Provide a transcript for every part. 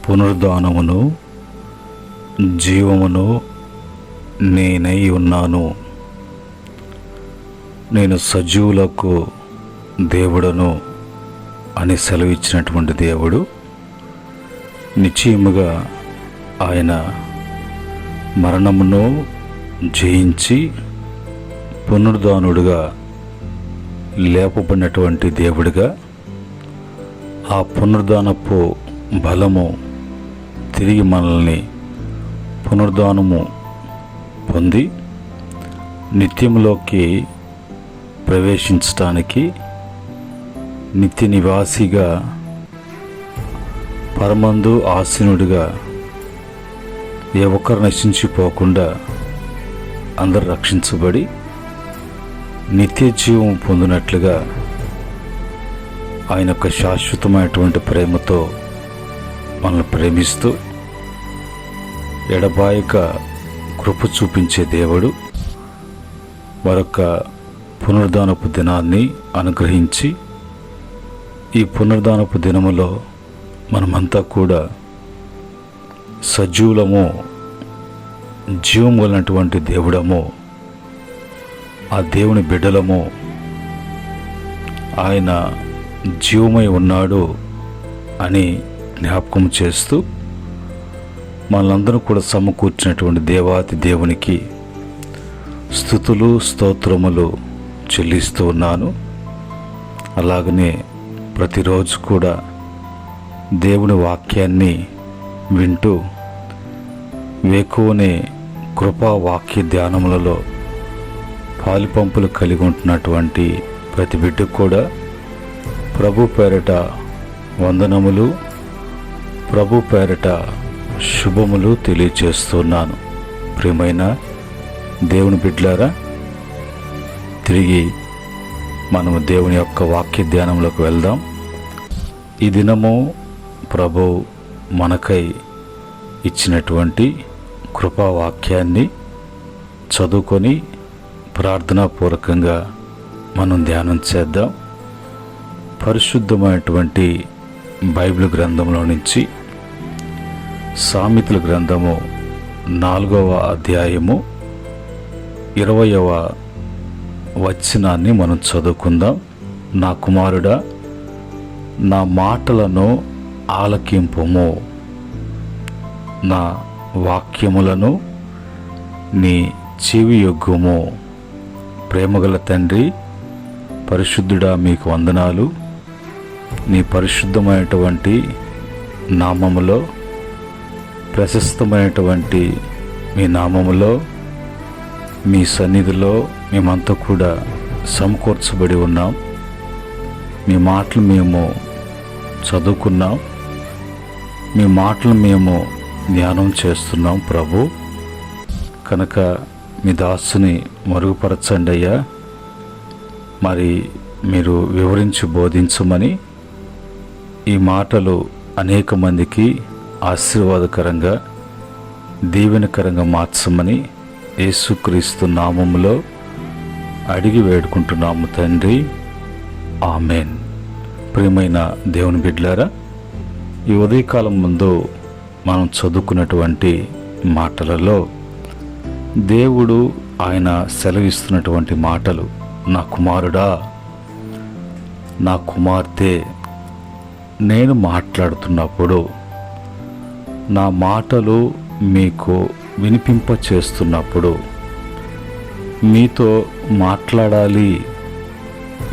పునరుద్ధానమును జీవమును నేనై ఉన్నాను. నేను సజీవులకు దేవుడను అని సెలవిచ్చినటువంటి దేవుడు నిశ్చయముగా ఆయన మరణమును జయించి పునరుద్ధానుడుగా లేపబడినటువంటి దేవుడిగా ఆ పునరుద్ధానపు బలము తిరిగి మనల్ని పునరుద్ధానము పొంది నిత్యములోకి ప్రవేశించటానికి నిత్య నివాసిగా పరమందు ఆసీనుడిగా ఏ ఒక్కరు నశించిపోకుండా అందరు రక్షించబడి నిత్య జీవం పొందినట్లుగా ఆయన యొక్క శాశ్వతమైనటువంటి ప్రేమతో మనల్ని ప్రేమిస్తూ ఎడబాయక కృప చూపించే దేవుడు మరొక పునరుద్ధానపు దినాన్ని అనుగ్రహించి ఈ పునరుద్ధానపు దినములో మనమంతా కూడా సజీవులము, జీవం కలిగినటువంటి దేవుడము, ఆ దేవుని బిడ్డలము, ఆయన జీవమై ఉన్నాడు అని జ్ఞాపకం చేస్తూ మనలందరూ కూడా సమకూర్చినటువంటి దేవాతి దేవునికి స్తుతులు స్తోత్రములు చెల్లిస్తూ ఉన్నాను. అలాగనే ప్రతిరోజు కూడా దేవుని వాక్యాన్ని వింటూ వేకువనే కృపా వాక్య ధ్యానములలో పాలిపంపులు కలిగి ఉంటున్నటువంటి ప్రతి బిడ్డకు కూడా ప్రభు పేరట వందనములు, ప్రభు పేరట శుభములు తెలియజేస్తున్నాను. ప్రియమైన దేవుని బిడ్డలారా, తిరిగి మనము దేవుని యొక్క వాక్య ధ్యానంలోకి వెళ్దాం. ఈ దినము ప్రభు మనకై ఇచ్చినటువంటి కృపావాక్యాన్ని చదువుకొని ప్రార్థనాపూర్వకంగా మనం ధ్యానం చేద్దాం. పరిశుద్ధమైనటువంటి బైబిల్ గ్రంథంలో నుంచి సామెతల గ్రంథము 4వ అధ్యాయము 20వ వచనాన్ని మనం చదువుకుందాం. నా కుమారుడా, నా మాటలను ఆలకింపుము, నా వాక్యములను నీ చెవి యొగ్గుము. ప్రేమగల తండ్రి, పరిశుద్ధుడా, మీకు వందనాలు. నీ పరిశుద్ధమైనటువంటి నామములో, ప్రశస్తమైనటువంటి మీ నామములో, మీ సన్నిధిలో మేమంతా కూడా సమకూర్చబడి ఉన్నాం. మీ మాటలు మేము చదువుకున్నాం, మీ మాటలు మేము ధ్యానం చేస్తున్నాం ప్రభు. కనుక మీ దాసుని మరుగుపరచండి అయ్యా. మరి మీరు వివరించి బోధించమని, ఈ మాటలు అనేక మందికి ఆశీర్వాదకరంగా దీవెనకరంగా మార్చమని యేసుక్రీస్తు నామములో అడిగి వేడుకుంటున్నాము తండ్రి, ఆమెన్. ప్రియమైన దేవుని బిడ్డలారా, ఈ ఉదయకాలం ముందు మనం చదువుకున్నటువంటి మాటలలో దేవుడు ఆయన సెలవిస్తున్నటువంటి మాటలు, నా కుమారుడా, నా కుమార్తె, నేను మాట్లాడుతున్నప్పుడు, నా మాటలు మీకు వినిపింప చేస్తున్నప్పుడు, మీతో మాట్లాడాలి,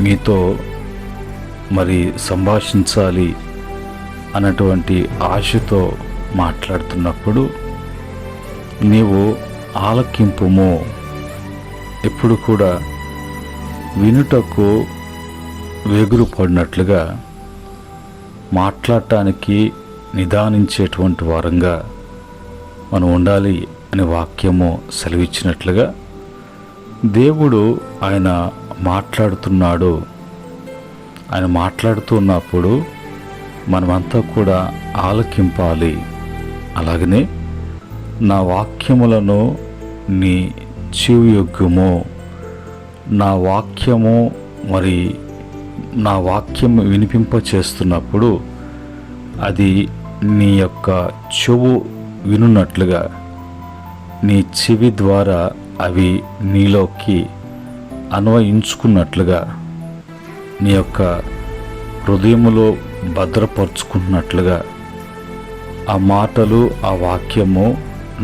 మీతో మరి సంభాషించాలి అన్నటువంటి ఆశతో మాట్లాడుతున్నప్పుడు నీవు ఆలకింపుము. ఎప్పుడు కూడా వినుటకు వెగురు పడినట్లుగా, మాట్లాడటానికి నిదానించేటువంటి వారంగా మనం ఉండాలి అని వాక్యము సెలవిచ్చినట్లుగా దేవుడు ఆయన మాట్లాడుతున్నాడు. ఆయన మాట్లాడుతున్నప్పుడు మనమంతా కూడా ఆలకింపాలి. అలాగనే నా వాక్యములను నీ చెవి యొగ్గుము. నా వాక్యము నా వాక్యము వినిపింప చేస్తున్నప్పుడు అది నీ యొక్క చెవు వినున్నట్లుగా, నీ చెవి ద్వారా అవి నీలోకి అన్వయించుకున్నట్లుగా, నీ యొక్క హృదయములో భద్రపరుచుకున్నట్లుగా ఆ మాటలు, ఆ వాక్యము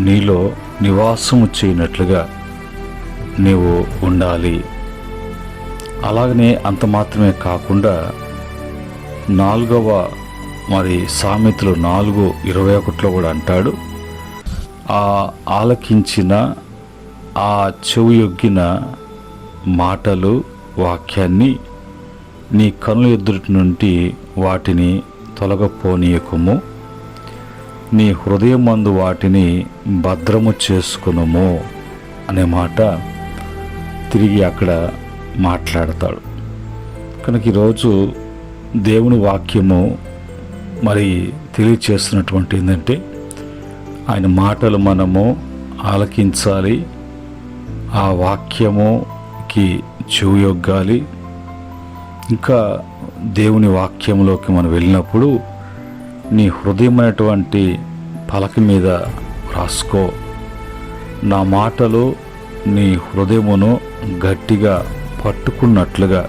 నీలో నివాసము చేయనట్లుగా నీవు ఉండాలి. అలాగనే అంత మాత్రమే కాకుండా 4వ సామెతలు 4:21 కూడా అంటాడు, ఆ ఆలకించిన, ఆ చెవి యొగ్గిన మాటలు, వాక్యాన్ని నీ కనుల ఎదుటి నుండి వాటిని తొలగపోనీయకుము, నీ హృదయమందు వాటిని భద్రము చేసుకునుము అనే మాట తిరిగి అక్కడ మాట్లాడతాడు. కనుక ఈరోజు దేవుని వాక్యము తెలియచేస్తున్నటువంటి ఏంటంటే, ఆయన మాటలు మనము ఆలకించాలి, ఆ వాక్యముకి చెవియొగ్గాలి. ఇంకా దేవుని వాక్యంలోకి మనం వెళ్ళినప్పుడు నీ హృదయమైనటువంటి పలక మీద రాసుకో, నా మాటలు నీ హృదయమును గట్టిగా పట్టుకున్నట్లుగా,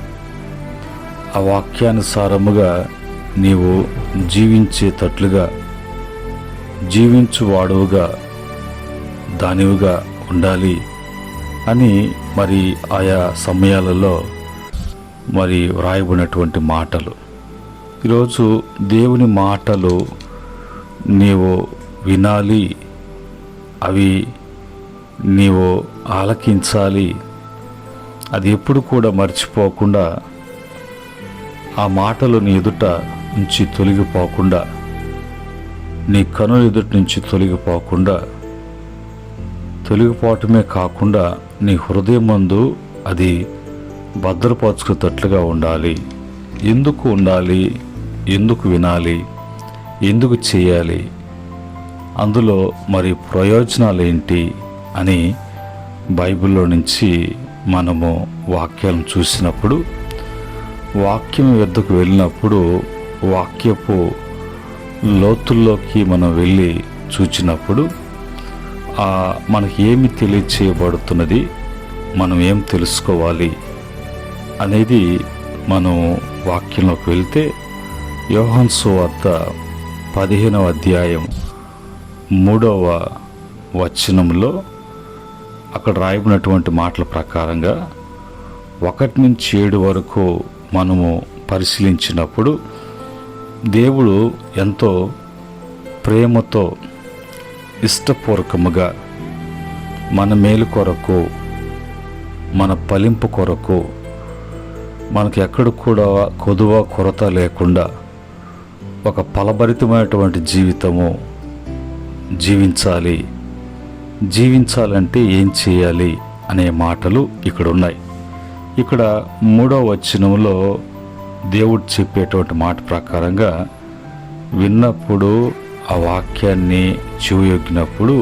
ఆ వాక్యానుసారముగా నీవు జీవించేటట్లుగా, జీవించువాడుగా దానివిగా ఉండాలి అని ఆయా సమయాలలో వ్రాయబడినటువంటి మాటలు. ఈరోజు దేవుని మాటలు నీవు వినాలి, అవి నీవు ఆలకించాలి. అది ఎప్పుడు కూడా మర్చిపోకుండా, ఆ మాటలు నీ ఎదుట నుంచి తొలగిపోకుండా, నీ కనుల ఎదుటి నుంచి తొలగిపోవటమే కాకుండా నీ హృదయమందు అది భద్రపరుచుకునేటట్లుగా ఉండాలి. ఎందుకు ఉండాలి, ఎందుకు వినాలి, ఎందుకు చేయాలి, అందులో ప్రయోజనాలు ఏంటి అని బైబిల్లో నుంచి మనము వాక్యాలను చూసినప్పుడు, వాక్యం వద్దకు వెళ్ళినప్పుడు, వాక్యపు లోతుల్లోకి మనం వెళ్ళి చూచినప్పుడు మనకి ఏమి తెలియచేయబడుతున్నది, మనం ఏం తెలుసుకోవాలి అనేది మనం వాక్యంలోకి వెళ్తే, యోహాను సువార్త 15వ అధ్యాయం 3వ వచనంలో అక్కడ రాయబడినటువంటి మాటల ప్రకారంగా 1 నుంచి 7 వరకు మనము పరిశీలించినప్పుడు, దేవుడు ఎంతో ప్రేమతో, ఇష్టపూర్వకముగా మన మేలు కొరకు, మన ఫలింపు కొరకు, మనకి ఎక్కడ కూడా కొదువ కొరత లేకుండా ఒక ఫలభరితమైనటువంటి జీవితము జీవించాలంటే ఏం చేయాలి అనే మాటలు ఇక్కడ ఉన్నాయి. ఇక్కడ 3వ వచనంలో దేవుడు చెప్పేటువంటి మాట ప్రకారంగా, విన్నప్పుడు ఆ వాక్యాన్ని చెవియొగ్గినప్పుడు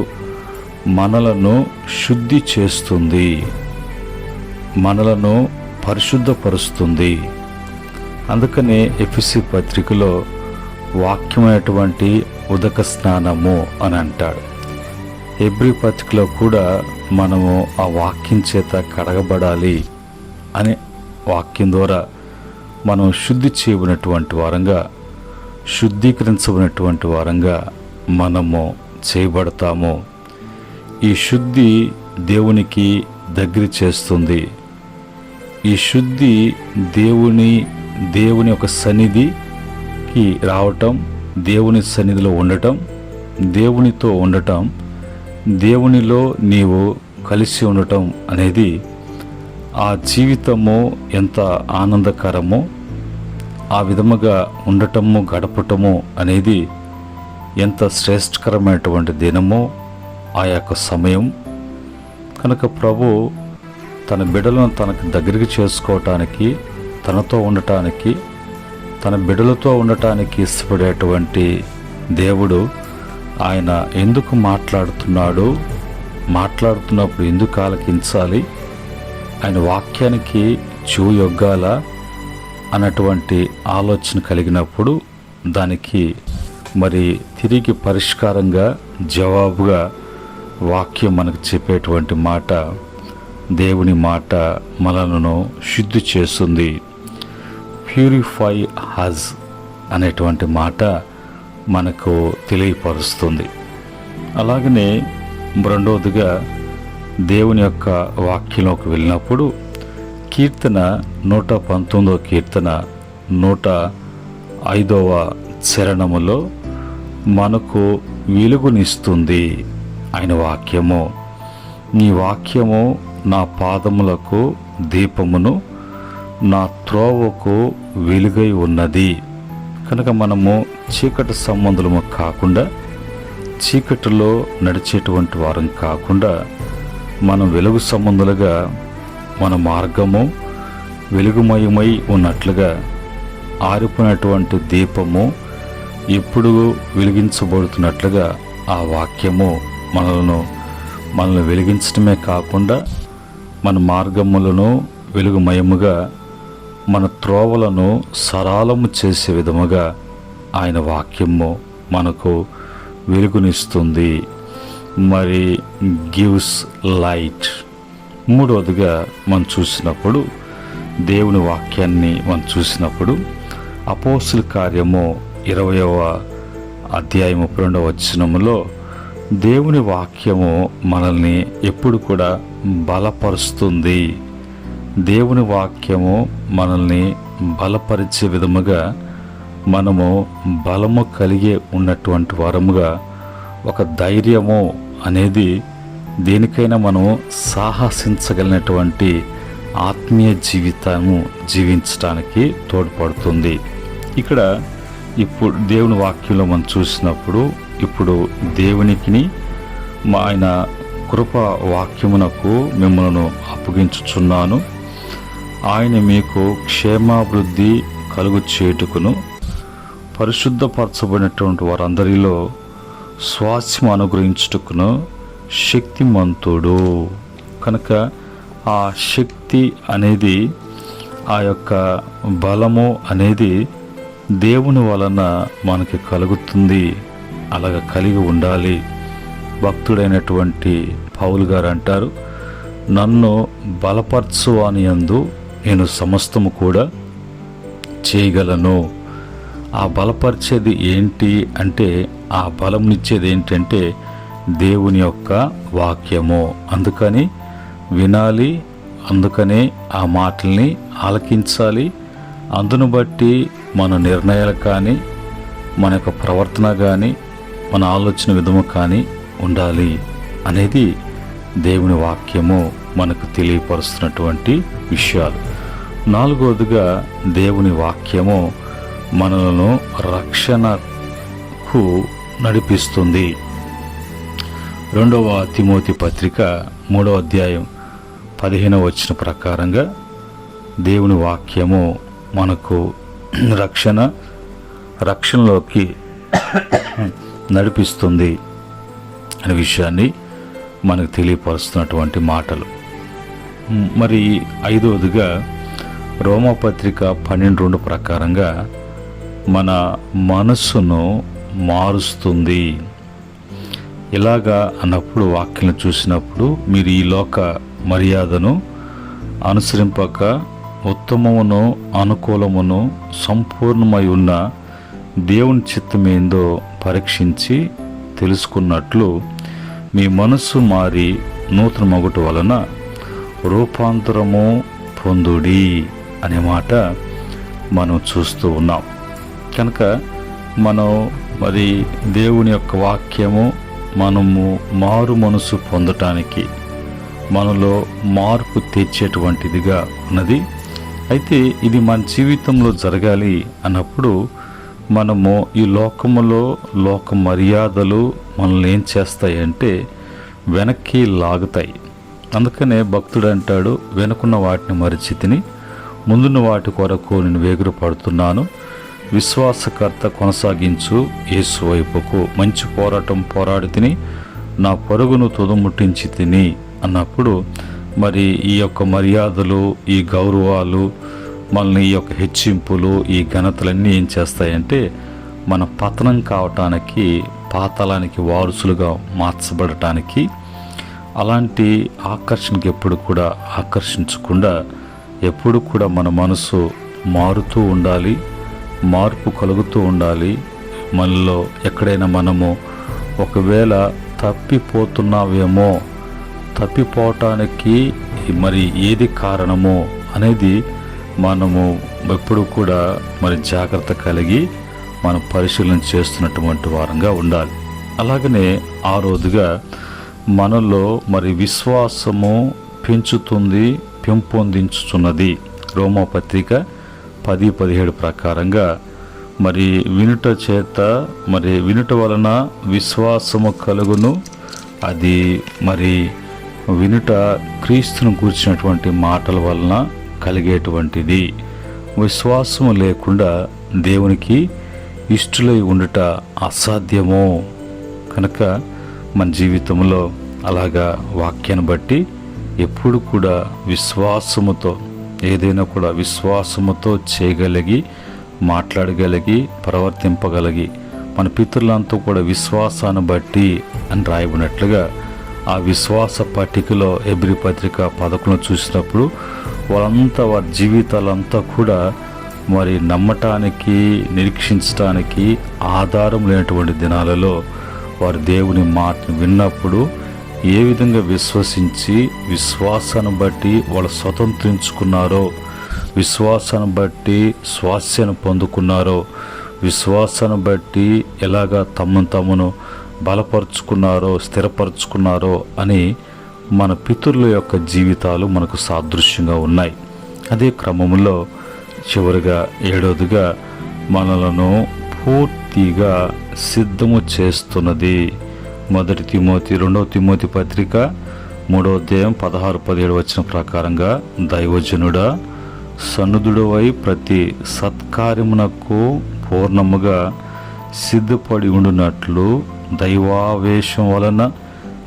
మనలను శుద్ధి చేస్తుంది, మనలను పరిశుద్ధపరుస్తుంది. అందుకనే ఎఫెసీ పత్రికలో వాక్యమైనటువంటి ఉదక స్నానము అని అంటాడు. హెబ్రీ పత్రికలో కూడా మనము ఆ వాక్యం చేత కడగబడాలి అనే వాక్యం ద్వారా మనం శుద్ధి చేయబడినటువంటి వారంగా, శుద్ధీకరించబడినటువంటి వారంగా మనము చేయబడతాము. ఈ శుద్ధి దేవునికి దగ్గర చేస్తుంది. ఈ శుద్ధి దేవుని ఒక సన్నిధికి రావటం, దేవుని సన్నిధిలో ఉండటం, దేవునితో ఉండటం, దేవునిలో నీవు కలిసి ఉండటం అనేది ఆ జీవితము ఎంత ఆనందకరమో, ఆ విధముగా ఉండటము, గడపటము అనేది ఎంత శ్రేష్టకరమైనటువంటి దినమో ఆ యొక్క సమయం. కనుక ప్రభు తన బిడ్డలను తనకు దగ్గరికి చేసుకోవటానికి, తనతో ఉండటానికి, తన బిడ్డలతో ఉండటానికి ఇష్టపడేటువంటి దేవుడు ఆయన ఎందుకు మాట్లాడుతున్నప్పుడు ఎందుకు ఆలకించాలి, ఆయన వాక్యానికి చెవియొగ్గాల అన్నటువంటి ఆలోచన కలిగినప్పుడు దానికి మరి తిరిగి పరిష్కారంగా జవాబుగా వాక్యం మనకు చెప్పేటువంటి మాట, దేవుని మాట మనలను శుద్ధి చేస్తుంది. ప్యూరిఫై హజ్ అనేటువంటి మాట మనకు తెలియపరుస్తుంది. అలాగనే రెండవదిగా దేవుని యొక్క వాక్యంలోకి వెళ్ళినప్పుడు కీర్తన 119వ కీర్తన 105వ చరణములో మనకు వెలుగునిస్తుంది ఆయన వాక్యము. నీ వాక్యము నా పాదములకు దీపమును, నా త్రోవకు వెలుగై ఉన్నది. కనుక మనము చీకటి సంబంధులము కాకుండా, చీకటిలో నడిచేటువంటి వారం కాకుండా, మనం వెలుగు సంబంధులుగా మన మార్గము వెలుగుమయమై ఉన్నట్లుగా, ఆరిపోయినటువంటి దీపము ఎప్పుడు వెలిగించబడుతున్నట్లుగా ఆ వాక్యము మనల్ని వెలిగించడమే కాకుండా మన మార్గములను వెలుగుమయముగా, మన త్రోవలను సరళము చేసే విధముగా ఆయన వాక్యము మనకు వెలుగునిస్తుంది. మరి గివ్స్ లైట్. మూడవదిగా మనం చూసినప్పుడు, దేవుని వాక్యాన్ని మనం చూసినప్పుడు అపోస్తుల కార్యము 20వ అధ్యాయం 32వ వచనములో దేవుని వాక్యము మనల్ని ఎప్పుడు కూడా బలపరుస్తుంది. దేవుని వాక్యము మనల్ని బలపరిచే విధముగా మనము బలము కలిగి ఉన్నటువంటి వారముగా, ఒక ధైర్యము అనేది దేనికైనా మనము సాహసించగలిగినటువంటి ఆత్మీయ జీవితము జీవించడానికి తోడ్పడుతుంది. ఇక్కడ ఇప్పుడు దేవుని వాక్యంలో మనం చూసినప్పుడు, ఇప్పుడు దేవునికి ఆయన కృప వాక్యమునకు మిమ్మల్ని అప్పగించుచున్నాను, ఆయన మీకు క్షేమాభివృద్ధి కలుగు చేయుటకును పరిశుద్ధపరచబడినటువంటి వారందరిలో స్వాస్థ్యం అనుగ్రహించుటకును శక్తిమంతుడు. కనుక ఆ శక్తి అనేది, ఆ యొక్క బలము అనేది దేవుని వలన మనకి కలుగుతుంది. అలాగ కలిగి ఉండాలి. భక్తుడైనటువంటి పౌలు గారు అంటారు, నన్ను బలపరచువాని యందు నేను సమస్తము కూడా చేయగలను. ఆ బలపరిచేది ఏంటి అంటే, ఆ బలంనిచ్చేది ఏంటంటే దేవుని యొక్క వాక్యము. అందుకని వినాలి, అందుకనే ఆ మాటల్ని ఆలకించాలి. అందును బట్టి మన నిర్ణయాలు కానీ, మన యొక్క ప్రవర్తన కానీ, మన ఆలోచన విధము కానీ ఉండాలి అనేది దేవుని వాక్యము మనకు తెలియపరుస్తున్నటువంటి విషయాలు. నాలుగవదిగా దేవుని వాక్యము మనలను రక్షణకు నడిపిస్తుంది. 2వ తిమోతి పత్రిక 3వ అధ్యాయం 15వ వచనం ప్రకారంగా దేవుని వాక్యము మనకు రక్షణలోకి నడిపిస్తుంది అనే విషయాన్ని మనకు తెలియపరుస్తున్నటువంటి మాటలు. మరి 5వదిగా రోమపత్రిక 12:2 ప్రకారంగా మన మనస్సును మారుస్తుంది. ఇలాగా అన్నప్పుడు వాక్యం చూసినప్పుడు, మీరు ఈ లోక మర్యాదను అనుసరింపక ఉత్తమమును అనుకూలమును సంపూర్ణమై ఉన్న దేవుని చిత్తమేందో పరీక్షించి తెలుసుకున్నట్లు మీ మనస్సు మారి నూతన మగుట వలన రూపాంతరము పొందుడి అనే మాట మనం చూస్తూ ఉన్నాం. కనుక మనం మరి దేవుని యొక్క వాక్యము మనము మారు మనసు పొందటానికి, మనలో మార్పు తెచ్చేటువంటిదిగా ఉన్నది. అయితే ఇది మన జీవితంలో జరగాలి అన్నప్పుడు మనము ఈ లోకములో లోక మర్యాదలు మనల్ని ఏం చేస్తాయంటే వెనక్కి లాగుతాయి. అందుకనే భక్తుడు అంటాడు, వెనుకున్న వాటిని మరిచితిని, ముందున్న వాటి కొరకు నేను వేగురు పడుతున్నాను, విశ్వాసకర్త కొనసాగించు యేసు వైపుకు మంచి పోరాటం పోరాడి తిని నా పరుగును తుదముట్టించి తిని అన్నప్పుడు, మరి ఈ యొక్క మర్యాదలు, ఈ గౌరవాలు, మనల్ని ఈ యొక్క హెచ్చింపులు, ఈ ఘనతలన్నీ ఏం చేస్తాయంటే మన పతనం కావటానికి, పాతాళానికి వారసులుగా మార్చబడటానికి, అలాంటి ఆకర్షణకి ఎప్పుడు కూడా ఆకర్షించకుండా ఎప్పుడు కూడా మన మనసు మారుతూ ఉండాలి, మార్పు కలుగుతూ ఉండాలి. మనలో ఎక్కడైనా మనము ఒకవేళ తప్పిపోతున్నావేమో, తప్పిపోవటానికి మరి ఏది కారణమో అనేది మనము ఎప్పుడు కూడా మరి జాగ్రత్త కలిగి మనం పరిశీలన చేస్తున్నటువంటి వారంగా ఉండాలి. అలాగనే ఆరోదుగా మనలో మరి విశ్వాసము పెంచుతుంది, పెంపొందించుతున్నది. రోమాపత్రిక 10:17 ప్రకారంగా మరి వినుట చేత, మరి వినుట వలన విశ్వాసము కలుగును. అది మరి వినుట క్రీస్తును గూర్చినటువంటి మాటల వలన కలిగేటువంటిది. విశ్వాసము లేకుండా దేవునికి ఇష్టలై ఉండుట అసాధ్యము. కనుక మన జీవితంలో అలాగా వాక్యాన్ని బట్టి ఎప్పుడు కూడా విశ్వాసముతో, ఏదైనా కూడా విశ్వాసముతో చేయగలిగి, మాట్లాడగలిగి, ప్రవర్తింపగలిగి, మన పితరులంతా కూడా విశ్వాసాన్ని బట్టి అని రాయబడినట్లుగా ఆ విశ్వాస పట్టికలో హెబ్రీ పత్రిక 11 చూసినప్పుడు వాళ్ళంతా వారి జీవితాలంతా కూడా మరి నమ్మటానికి, నిరీక్షించటానికి ఆధారం లేనటువంటి దినాలలో వారు దేవుని మాటను విన్నప్పుడు ఏ విధంగా విశ్వసించి విశ్వాసాన్ని బట్టి వాళ్ళు స్వతంత్రించుకున్నారో, విశ్వాసాన్ని బట్టి స్వాస్యాన్ని పొందుకున్నారో, విశ్వాసాన్ని బట్టి ఎలాగా తమను బలపరుచుకున్నారో, స్థిరపరుచుకున్నారో అని మన పితరుల యొక్క జీవితాలు మనకు సాదృశ్యంగా ఉన్నాయి. అదే క్రమంలో చివరిగా 7వదిగా మనలను పూర్తిగా సిద్ధము చేస్తున్నది. 1 తిమోతి 2 తిమోతి పత్రిక 3వ అధ్యాయం 16-17 ప్రకారంగా, దైవజనుడా, సన్నుదుడవై ప్రతి సత్కార్యమునకు పూర్ణముగా సిద్ధపడి ఉండునట్లు దైవావేశం వలన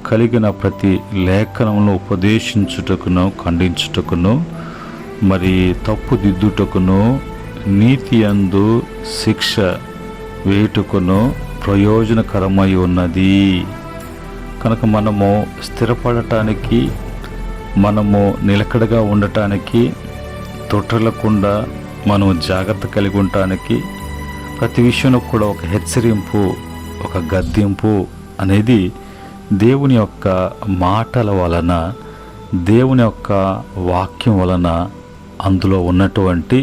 కలిగిన ప్రతి లేఖనమును ఉపదేశించుటకును, ఖండించుటకును, మరి తప్పుదిద్దుటకును, నీతి యందు శిక్ష వేయుటకును ప్రయోజనకరమై ఉన్నది. కనుక మనము స్థిరపడటానికి, మనము నిలకడగా ఉండటానికి, తొట్టిల్లకుండా మనం జాగ్రత్త కలిగి ఉండటానికి ప్రతి విషయంలో కూడా ఒక హెచ్చరింపు, ఒక గద్దింపు అనేది దేవుని యొక్క మాటల వలన, దేవుని యొక్క వాక్యం వలన అందులో ఉన్నటువంటి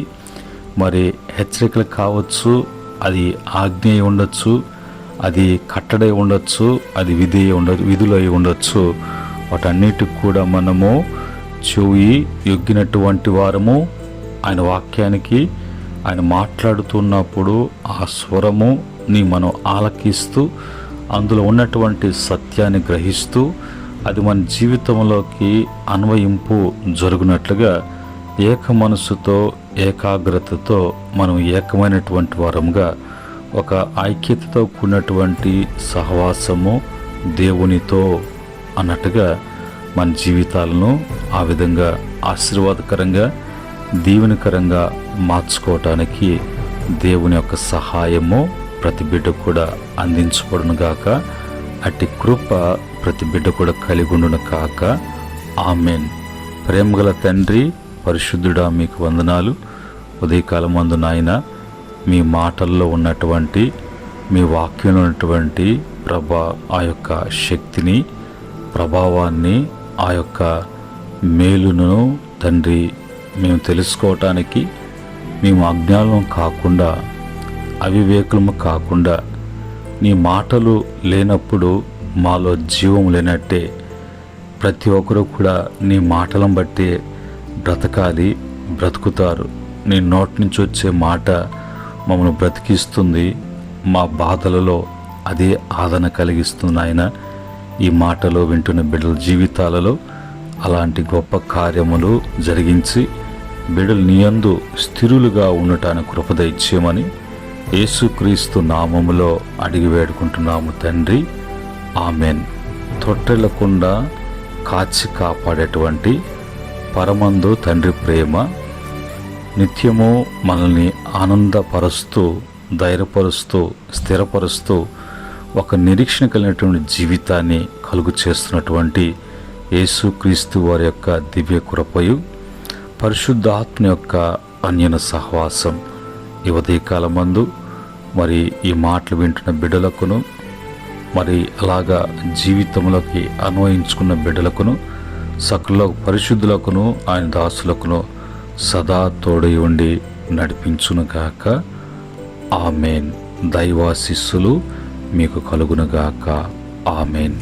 మరి హెచ్చరికలు కావచ్చు, అది ఆజ్ఞ ఉండొచ్చు, అది కట్టడై ఉండొచ్చు, అది విధులై ఉండొచ్చు. వాటన్నిటికి కూడా మనము చెవి యొగ్గినటువంటి వారము, ఆయన వాక్యానికి ఆయన మాట్లాడుతున్నప్పుడు ఆ స్వరముని మనం ఆలకిస్తూ అందులో ఉన్నటువంటి సత్యాన్ని గ్రహిస్తూ అది మన జీవితంలోకి అన్వయింపు జరుగునట్లుగా ఏక మనసుతో, ఏకాగ్రతతో మనం ఏకమైనటువంటి వారముగా, ఒక ఐక్యతతో కూడినటువంటి సహవాసము దేవునితో అన్నట్టుగా మన జీవితాలను ఆ విధంగా ఆశీర్వాదకరంగా, దీవెనకరంగా మార్చుకోవటానికి దేవుని యొక్క సహాయము ప్రతి బిడ్డ కూడా అందించబడును గాక. అట్టి కృప ప్రతి బిడ్డ కూడా కలిగి ఉండును కాక. ఆమెన్. ప్రేమగల తండ్రి, పరిశుద్ధుడా, మీకు వందనాలు. ఉదయకాలం మందు నాయన, మీ మాటల్లో ఉన్నటువంటి, మీ వాక్యంలో ఉన్నటువంటి ఆ యొక్క శక్తిని, ప్రభావాన్ని, ఆ యొక్క మేలును తండ్రి మేము తెలుసుకోవటానికి, మేము అజ్ఞానం కాకుండా, అవివేకులము కాకుండా, నీ మాటలు లేనప్పుడు మాలో జీవం లేనట్టే ప్రతి ఒక్కరూ కూడా నీ మాటలను బట్టి బ్రతకాలి, బ్రతుకుతారు. నీ నోటి నుంచి వచ్చే మాట మమ్మల్ని బ్రతికిస్తుంది. మా బాధలలో అదే ఆదరణ కలిగిస్తుంది నాయన. ఈ మాటలు వింటున్న బిడ్డల జీవితాలలో అలాంటి గొప్ప కార్యములు జరిగించి బిడ్డలు నీ యందు స్థిరులుగా ఉండటానికి కృప దయచేయమని యేసుక్రీస్తు నామములో అడిగి వేడుకుంటున్నాము తండ్రి. ఆమెన్. తొట్టెళ్లకుండా కాచి కాపాడేటువంటి పరమందు తండ్రి ప్రేమ నిత్యము మనల్ని ఆనందపరుస్తూ ధైర్యపరుస్తూ స్థిరపరుస్తూ ఒక నిరీక్షణ కలిగినటువంటి జీవితాన్ని కలుగు చేస్తున్నటువంటి యేసుక్రీస్తు వారి యొక్క దివ్య కృపయు పరిశుద్ధాత్మ యొక్క అన్యన సహవాసం ఈ ఉదయకాలమందు మరి ఈ మాటలు వింటున్న బిడ్డలకును మరి అలాగా జీవితంలోకి అన్వయించుకున్న బిడ్డలకును సకల పరిశుద్ధులకును ఆయన దాసులకును సదా తోడై ఉండి నడిపించునుగాక. ఆమెన్. దైవాశిస్సులు మీకు కలుగునుగాక. ఆమెన్.